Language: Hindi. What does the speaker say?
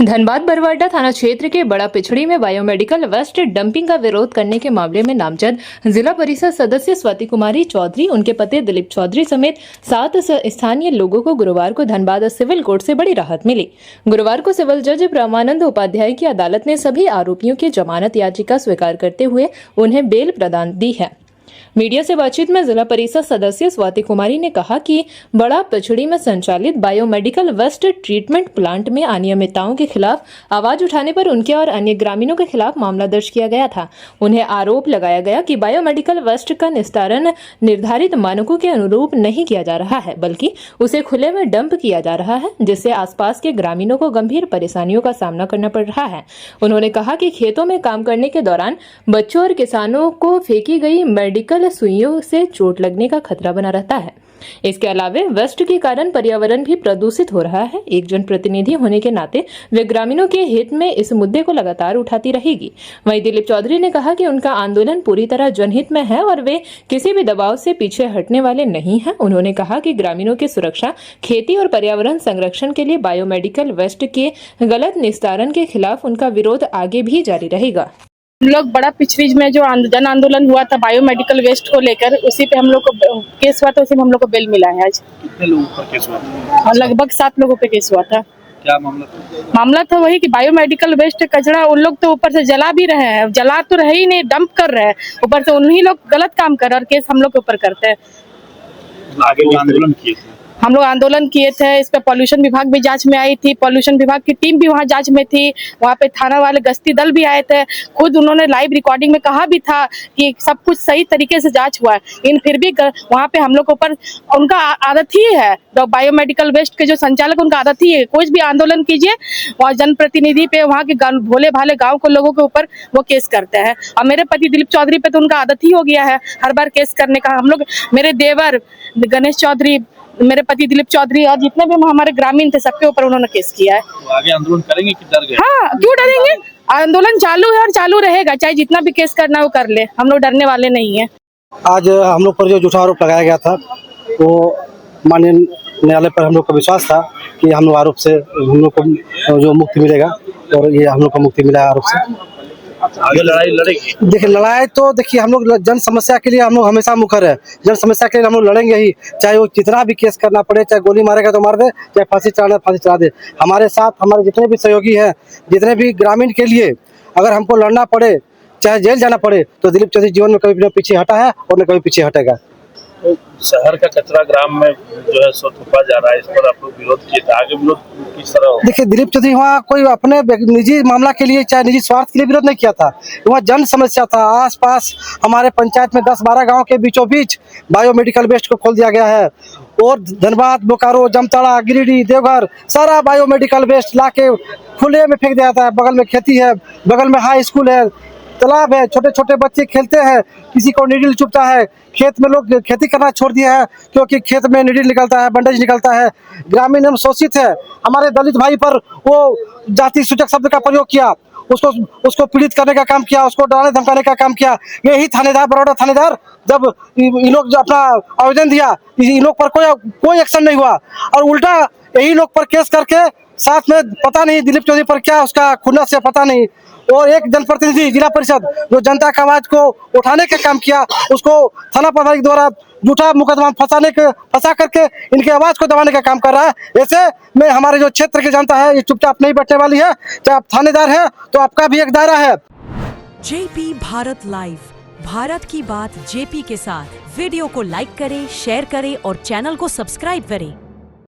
धनबाद बरवाडा थाना क्षेत्र के बड़ा पिछड़ी में बायोमेडिकल वेस्ट डंपिंग का विरोध करने के मामले में नामजद जिला परिषद सदस्य स्वाति कुमारी चौधरी, उनके पति दिलीप चौधरी समेत 7 स्थानीय लोगों को गुरुवार को धनबाद सिविल कोर्ट से बड़ी राहत मिली। गुरुवार को सिविल जज ब्रह्मानंद उपाध्याय की अदालत ने सभी आरोपियों की जमानत याचिका स्वीकार करते हुए उन्हें बेल प्रदान दी है। मीडिया से बातचीत में जिला परिषद सदस्य स्वाति कुमारी ने कहा कि बड़ा पिछड़ी में संचालित बायोमेडिकल वेस्ट ट्रीटमेंट प्लांट में अनियमितताओं के खिलाफ आवाज उठाने पर उनके और अन्य ग्रामीणों के खिलाफ मामला दर्ज किया गया था। उन्हें आरोप लगाया गया कि बायोमेडिकल वेस्ट का निस्तारण निर्धारित मानकों के अनुरूप नहीं किया जा रहा है, बल्कि उसे खुले में डंप किया जा रहा है, जिससे आसपास के ग्रामीणों को गंभीर परेशानियों का सामना करना पड़ रहा है। उन्होंने कहा कि खेतों में काम करने के दौरान बच्चों और किसानों को फेंकी गई मेडिकल सुइयों से चोट लगने का खतरा बना रहता है। इसके अलावा वेस्ट के कारण पर्यावरण भी प्रदूषित हो रहा है। एक जनप्रतिनिधि होने के नाते वे ग्रामीणों के हित में इस मुद्दे को लगातार उठाती रहेगी। वहीं दिलीप चौधरी ने कहा कि उनका आंदोलन पूरी तरह जनहित में है और वे किसी भी दबाव से पीछे हटने वाले नहीं हैं। उन्होंने कहा कि ग्रामीणों की सुरक्षा, खेती और पर्यावरण संरक्षण के लिए बायोमेडिकल वेस्ट के गलत निस्तारण के खिलाफ उनका विरोध आगे भी जारी रहेगा। हम लोग बड़ा पिछड़ी में जो जन आंदोलन हुआ था बायोमेडिकल वेस्ट को लेकर, उसी पे हम लोग को केस हुआ था, उसी में हम लोग को बेल मिला है। आज कितने लोगों पर केस हुआ था? लगभग 7 लोगों पे केस हुआ था। क्या मामला था? मामला था वही कि बायोमेडिकल वेस्ट कचरा उन लोग तो ऊपर से जला भी रहे हैं, जला तो रहे ही नहीं, डंप कर रहे हैं, ऊपर से उन्हीं लोग गलत काम कर रहे हैं और केस हम लोग के ऊपर करते हैं। आगे आंदोलन किए थे? हम लोग आंदोलन किए थे। इस पे पॉल्यूशन विभाग भी जांच में आई थी, पॉल्यूशन विभाग की टीम भी वहां जांच में थी, वहां पे थाना वाले गश्ती दल भी आए थे। खुद उन्होंने लाइव रिकॉर्डिंग में कहा भी था कि सब कुछ सही तरीके से जांच हुआ है, लेकिन फिर भी वहां पे हम लोग के ऊपर उनका आदत ही है, बायोमेडिकल वेस्ट के जो संचालक उनका आदत ही है, कोई भी आंदोलन कीजिए वहाँ जनप्रतिनिधि पे, वहाँ के भोले भाले गाँव के लोगों के ऊपर वो केस करते हैं। और मेरे पति दिलीप चौधरी पे तो उनका आदत ही हो गया है हर बार केस करने का। हम लोग, मेरे देवर गणेश चौधरी, मेरे पति दिलीप चौधरी और जितने भी हमारे ग्रामीण थे सबके ऊपर उन्होंने केस किया है। तो आगे आंदोलन करेंगे कि डर गए? हाँ, क्यों डरेंगे? आंदोलन चालू है और चालू रहेगा, चाहे जितना भी केस करना है वो कर ले, हम लोग डरने वाले नहीं है। आज हम लोग पर जो झूठा आरोप लगाया गया था, वो माननीय न्यायालय पर हम लोग को विश्वास था कि हम लोग आरोप से हम लोग को जो मुक्ति मिलेगा, और ये हम लोग को मुक्ति मिला आरोप से। आगे लड़ाई लड़ेगी? देखिए, लड़ाई तो देखिए, हम लोग जन समस्या के लिए हम लोग हमेशा मुखर है। जन समस्या के लिए हम लोग लड़ेंगे ही, चाहे वो कितना भी केस करना पड़े, चाहे गोली मारेगा तो मार दे, चाहे फांसी चढ़ाना फांसी चढ़ा दे। हमारे साथ हमारे जितने भी सहयोगी हैं, जितने भी ग्रामीण के लिए अगर हमको लड़ना पड़े, चाहे जेल जाना पड़े, तो दिलीप चौधरी जीवन में कभी पीछे हटा है और न कभी पीछे हटेगा। तो शहर का कचरा ग्राम में जो है सो थोपा जा रहा है, इस पर आप लोग विरोध किए थे, आगे विरोध किस तरह होगा? देखिए, दिलीप चौधरी वहाँ कोई अपने निजी मामला के लिए, चाहे निजी स्वार्थ के लिए विरोध नहीं किया था। वहाँ जन समस्या था। आसपास हमारे पंचायत में 10-12 गांव के बीचों बीच बायोमेडिकल वेस्ट को खोल दिया गया है, और धनबाद, बोकारो, जामताड़ा, गिरिडीह, देवघर सारा बायोमेडिकल वेस्ट लाके खुले में फेंक दिया जाता है। बगल में खेती है, बगल में हाई स्कूल है, तालाब है, छोटे छोटे बच्चे खेलते हैं, किसी को नीडल चुभता है। खेत में लोग खेती करना छोड़ दिया है क्योंकि खेत में नीडल निकलता है, बंडेज निकलता है। ग्रामीण हम शोषित है। हमारे दलित भाई पर वो जाति सूचक शब्द का प्रयोग किया, उसको पीड़ित करने का काम किया, उसको डराने धमकाने का काम किया। यही थानेदार, बड़ौदा थानेदार, जब इन लोग अपना आवेदन दिया, इन लोग पर कोई एक्शन नहीं हुआ, और उल्टा यही लोग पर केस करके साथ में पता नहीं दिलीप चौधरी पर क्या उसका खुन्नस से पता नहीं, और एक जनप्रतिनिधि जिला परिषद जो जनता का आवाज को उठाने का काम किया, उसको थाना प्रभारी द्वारा झूठा मुकदमा फंसा करके इनकी आवाज को दबाने का काम कर रहा है। ऐसे में हमारे जो क्षेत्र की जनता है ये चुपचाप नहीं बैठने वाली है। चाहे आप थानेदार हैं तो आपका भी एक दायरा है। जेपी भारत लाइव, भारत की बात जेपी के साथ। वीडियो को लाइक करें, शेयर करें और चैनल को सब्सक्राइब करें।